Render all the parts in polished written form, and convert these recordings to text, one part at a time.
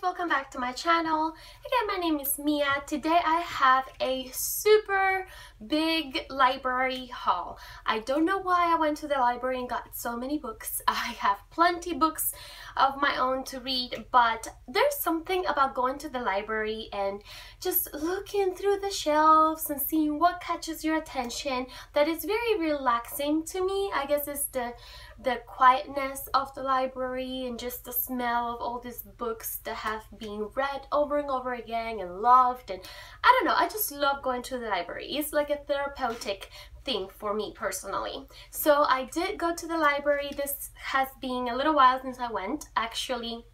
welcome back to my channel. Again, my name is Mia. Today I have a super big library haul. I don't know why I went to the library and got so many books. I have plenty books of my own to read, but there's something about going to the library and just looking through the shelves and seeing what catches your attention that is very relaxing to me. I guess it's the quietness of the library and just the smell of all these books that have been read over and over again and loved, and I don't know, I just love going to the library. It's like a therapeutic thing for me personally. So I did go to the library. This has been a little while since I went. Actually,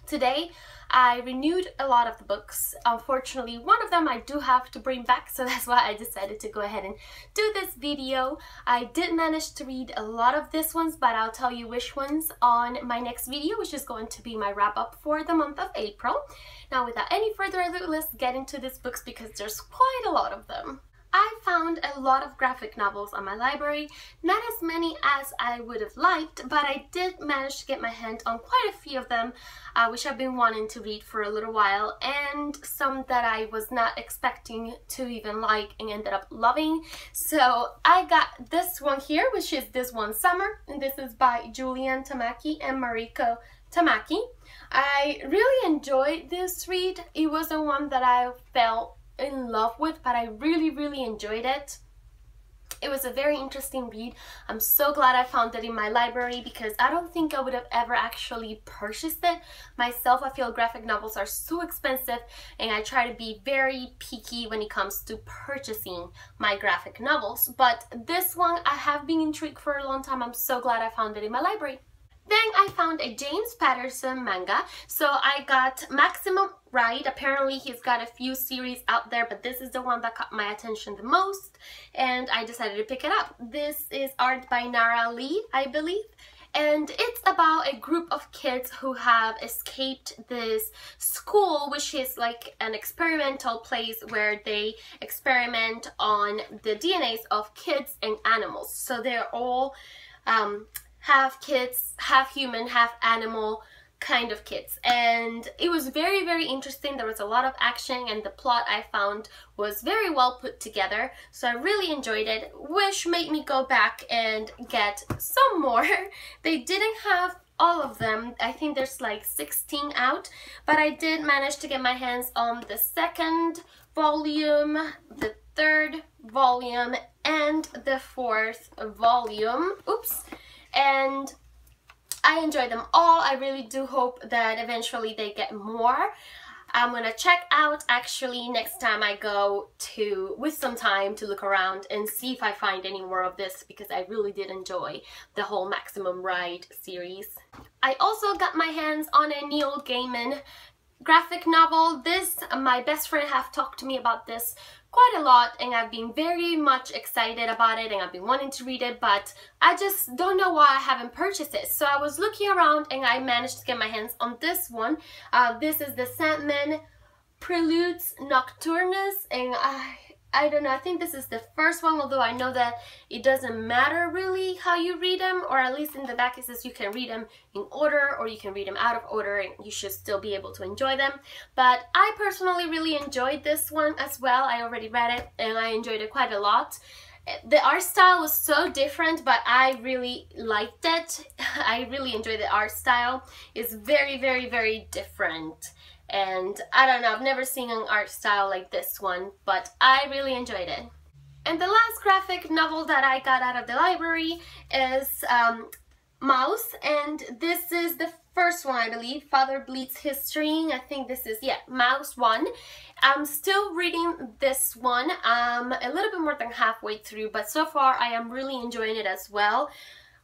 today I renewed a lot of the books. Unfortunately, one of them I do have to bring back, so that's why I decided to go ahead and do this video. I did manage to read a lot of these ones, but I'll tell you which ones on my next video, which is going to be my wrap up for the month of April. Now, without any further ado, let's get into these books because there's quite a lot of them. I found a lot of graphic novels on my library, not as many as I would have liked, but I did manage to get my hand on quite a few of them, which I've been wanting to read for a little while, and some that I was not expecting to even like and ended up loving. So I got this one here, which is This One Summer, and this is by Julian Tamaki and Mariko Tamaki. I really enjoyed this read. It wasn't one that I felt in love with, but I really enjoyed it. It was a very interesting read. I'm so glad I found it in my library because I don't think I would have ever actually purchased it myself. I feel graphic novels are so expensive and I try to be very picky when it comes to purchasing my graphic novels, but this one I have been intrigued for a long time. I'm so glad I found it in my library. Then I found a James Patterson manga, so I got Maximum Ride. Apparently he's got a few series out there, but this is the one that caught my attention the most, and I decided to pick it up. This is art by Nara Lee, I believe, and it's about a group of kids who have escaped this school, which is like an experimental place where they experiment on the DNAs of kids and animals. So they're all half kids, half human, half animal kind of kids, and it was very interesting. There was a lot of action and the plot I found was very well put together, so I really enjoyed it, which made me go back and get some more. They didn't have all of them. I think there's like 16 out, but I did manage to get my hands on the second volume, the third volume, and the fourth volume. Oops. And I enjoyed them all. I really do hope that eventually they get more. I'm gonna check out actually next time I go with some time to look around and see if I find any more of this, because I really did enjoy the whole Maximum Ride series. I also got my hands on a Neil Gaiman graphic novel. This, my best friend have talked to me about this quite a lot, and I've been very much excited about it and I've been wanting to read it, but I just don't know why I haven't purchased it. So I was looking around and I managed to get my hands on this one. This is the Sandman Preludes Nocturnus, and I don't know, I think this is the first one, although I know that it doesn't matter really how you read them, or at least in the back it says you can read them in order or you can read them out of order and you should still be able to enjoy them. But I personally really enjoyed this one as well. I already read it and I enjoyed it quite a lot. The art style was so different, but I really liked it. I really enjoyed the art style. It's very different. And I don't know, I've never seen an art style like this one, but I really enjoyed it. And the last graphic novel that I got out of the library is Maus, and this is the first one, I believe, Father Bleeds His String. I think this is, yeah, Maus 1. I'm still reading this one. I'm a little bit more than halfway through, but so far I am really enjoying it as well.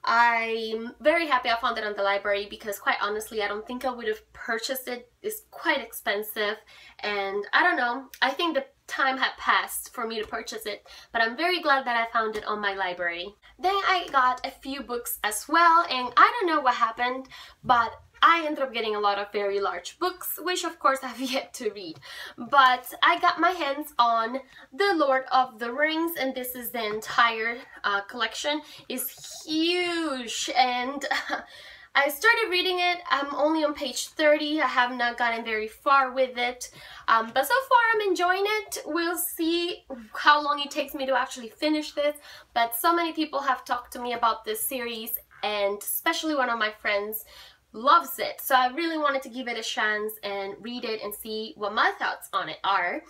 I'm very happy I found it on the library because quite honestly I don't think I would have purchased it. It's quite expensive and I don't know, I think the time had passed for me to purchase it, but I'm very glad that I found it on my library. Then I got a few books as well, and I don't know what happened, but I ended up getting a lot of very large books, which of course I've yet to read. But I got my hands on The Lord of the Rings, and this is the entire collection. It's huge, and I started reading it. I'm only on page 30. I have not gotten very far with it, but so far I'm enjoying it. We'll see how long it takes me to actually finish this, but so many people have talked to me about this series, and especially one of my friends loves it, so I really wanted to give it a chance and read it and see what my thoughts on it are.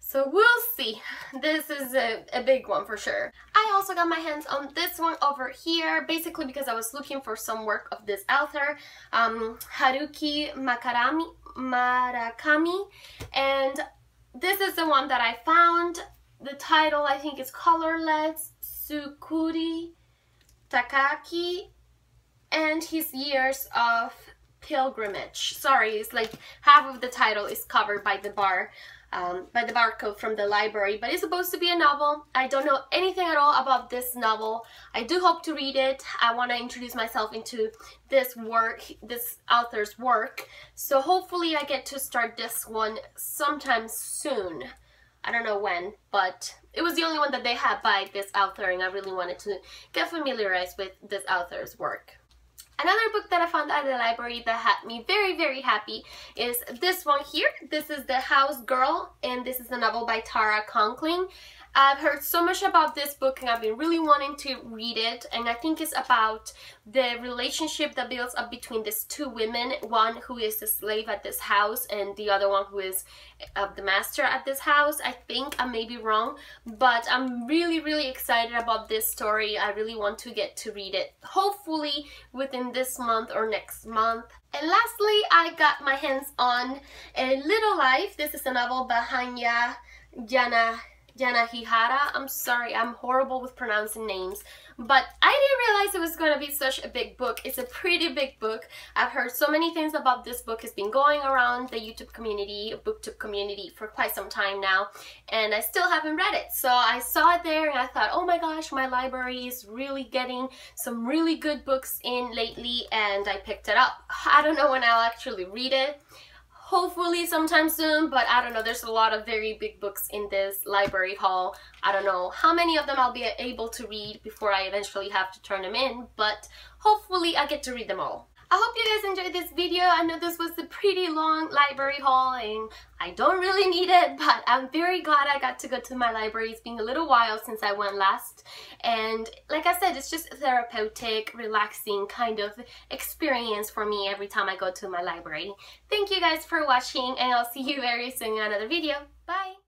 So we'll see. This is a big one for sure. I also got my hands on this one over here, basically because I was looking for some work of this author, Haruki Murakami, and this is the one that I found. The title, I think, is Colorless, Tsukuri Takaki and His Years of Pilgrimage. Sorry, it's like half of the title is covered by the barcode from the library, but it's supposed to be a novel. I don't know anything at all about this novel. I do hope to read it. I want to introduce myself into this work, this author's work, so hopefully I get to start this one sometime soon. I don't know when, but it was the only one that they had by this author, and I really wanted to get familiarized with this author's work. Another book that I found at the library that had me very, very happy is this one here. This is The House Girl, and this is a novel by Tara Conklin. I've heard so much about this book and I've been really wanting to read it, and I think it's about the relationship that builds up between these two women, one who is a slave at this house and the other one who is the master at this house. I think I may be wrong, but I'm really, really excited about this story. I really want to get to read it, hopefully within this month or next month. And lastly, I got my hands on A Little Life. This is a novel by Hanya Yanagihara. I'm sorry, I'm horrible with pronouncing names, but I didn't realize it was going to be such a big book. It's a pretty big book. I've heard so many things about this book. It's been going around the YouTube community, BookTube community, for quite some time now, and I still haven't read it. So I saw it there and I thought, oh my gosh, my library is really getting some really good books in lately, and I picked it up. I don't know when I'll actually read it. Hopefully sometime soon, but I don't know. There's a lot of very big books in this library haul. I don't know how many of them I'll be able to read before I eventually have to turn them in, but hopefully I get to read them all. I hope you guys enjoyed this video. I know this was a pretty long library haul and I don't really need it, but I'm very glad I got to go to my library. It's been a little while since I went last, and like I said, it's just a therapeutic, relaxing kind of experience for me every time I go to my library. Thank you guys for watching, and I'll see you very soon in another video. Bye!